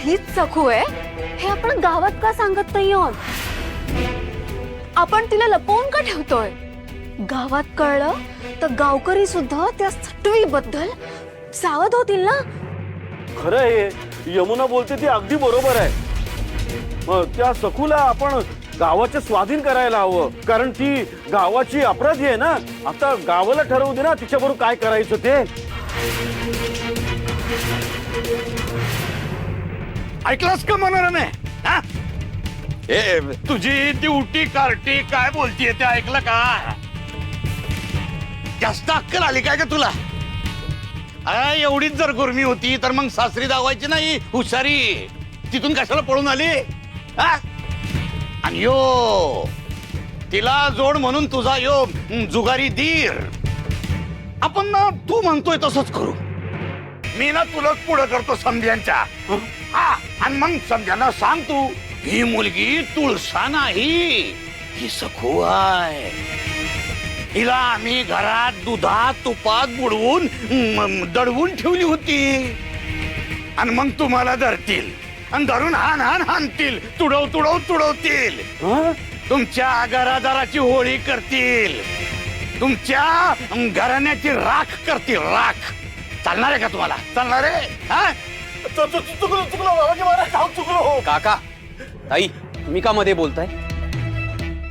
हीच सखू आहे हे आपण गावात का सांगत नाही आहोत? आपण तिला लपवून का ठेवतोय? गावात कळलं तर गावकरी सुद्धा त्या सटवी बद्दल सावध होतील ना. खरं आहे, यमुना बोलते ती अगदी बरोबर आहे. मग त्या सखूला आपण गावाचे स्वाधीन करायला हवं, कारण ती गावाची अपराधी आहे ना. आता गावाला ठरवू दे ना तिच्याबरोबर काय करायचं ते. ऐकलास का मनोरमे? हा? ए तुझी ड्युटी कार्टी काय बोलतीये ते ऐकलं का? जास्त अक्कल आली काय का तुला? एवढीच जर गुरमी होती तर मग सासरी दावायची नाही हुशारी. तिथून कशाला पळून आली? हा? आणि यो तिला जोड म्हणून तुझा यो जुगारी धीर. आपण ना तू म्हणतोय तसंच करू. मी ना तुलाच पुढं करतो समध्यांच्या. हा, आणि मग समध्यांना सांग तू ही मुलगी तुळसा नाही, ही सखू आहे. हिला आम्ही घरात दुधात तुपात बुडवून दडवून ठेवली होती. आणि मग तुम्हाला धरतील आणि धरून हाणतील, तुडवतील. तुमच्या घरादाराची होळी करतील, तुमच्या घराण्याची राख करतील. राख चालणार आहे का तुम्हाला? चालणार आहे? चुकलो. काका ताई, तुम्ही का मध्ये बोलताय?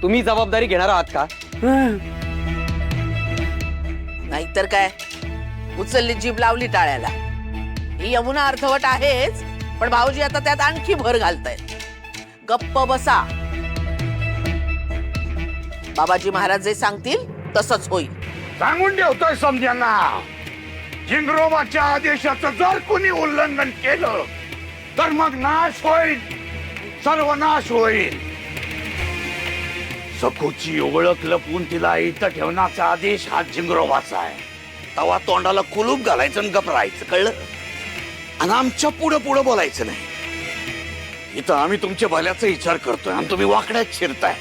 तुम्ही जबाबदारी घेणार आहात का? नाहीतर काय, उचलली जीभ लावली टाळ्याला. ही यमुना अर्धवट आहेच, पण भाऊजी आता त्यात आणखी भर घालतायत. गप्प बसा. बाबाजी महाराज जे सांगतील तसंच होईल. सांगून ठेवतोय समध्यांना, झिंगरोबाच्या आदेशाचं जर कोणी उल्लंघन केलं तर मग नाश होईल, सर्वनाश होईल. सखूची ओळख लपवून तिला इथं ठेवण्याचा आदेश हा झिंगरोबाचा आहे. तवा तोंडाला कुलूप घालायचं आणि गप राहायचं, कळलं? आणि आमच्या पुढं बोलायचं नाही. इथं आम्ही तुमच्या भल्याचा विचार करतोय आणि तुम्ही वाकड्यात शिरताय.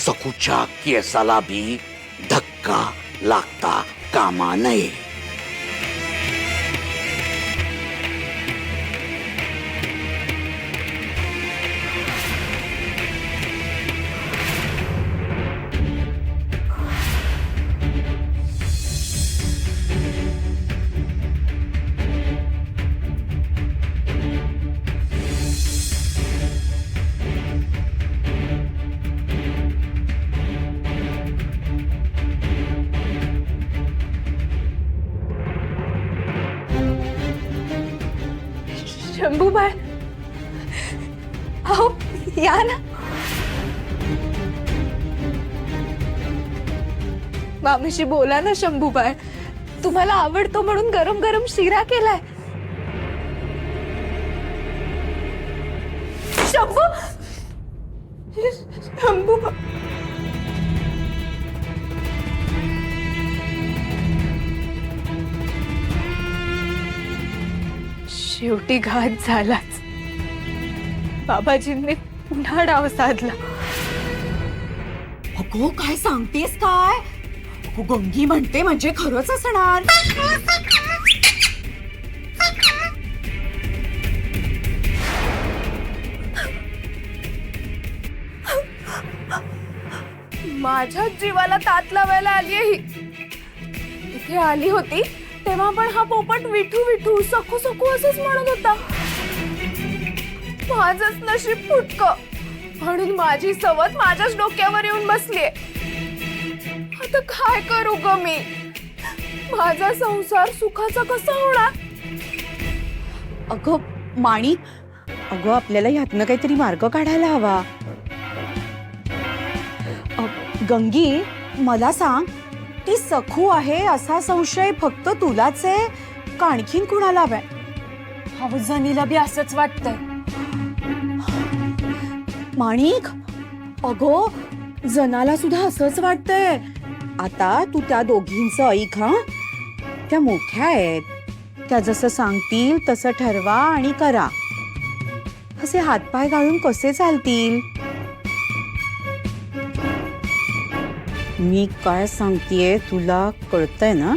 सखूच्या केसाला बी धक्का लागता कामा नये. शंभूबाई, अहो या ना. मामीशी बोला ना शंभूबाई, तुम्हाला आवडतो म्हणून गरम गरम शिरा केलाय. शंभू शेवटी घात झालाच. बाबाजींनी पुन्हा डाव साधला. अगो काय सांगतेस काय? गंगी म्हणते म्हणजे खरंच असणार. माझ्या जीवाला तात लावायला आली ही. इथे आली होती तेव्हा पण हा पोपट विठू विठू सखू सखू असंच म्हणत होता. माझंच नशीब फुटकं म्हणून माझी सवत माझ्याच डोक्यावर येऊन बसलीये. आता काय करू ग मी? माझा संसार सुखाचा कसा होणार? अगं माणिक, अगं आपल्याला ह्यातनं काहीतरी मार्ग काढायला हवा. गंगी, मला सांग, ती सखू आहे असा संशय फक्त तुलाच आहे का आणखीन कुणाला हवाय? जनीला बी असंच वाटतंय. माणिक, अगो जनाला सुद्धा असंच वाटतंय. आता तू त्या दोघींचं ऐक. हा, त्या मोठ्या आहेत, त्या जसं सांगतील तसं ठरवा आणि करा. असे हातपाय गाळून कसे चालतील? मी काय सांगतेय तुला कळतंय ना?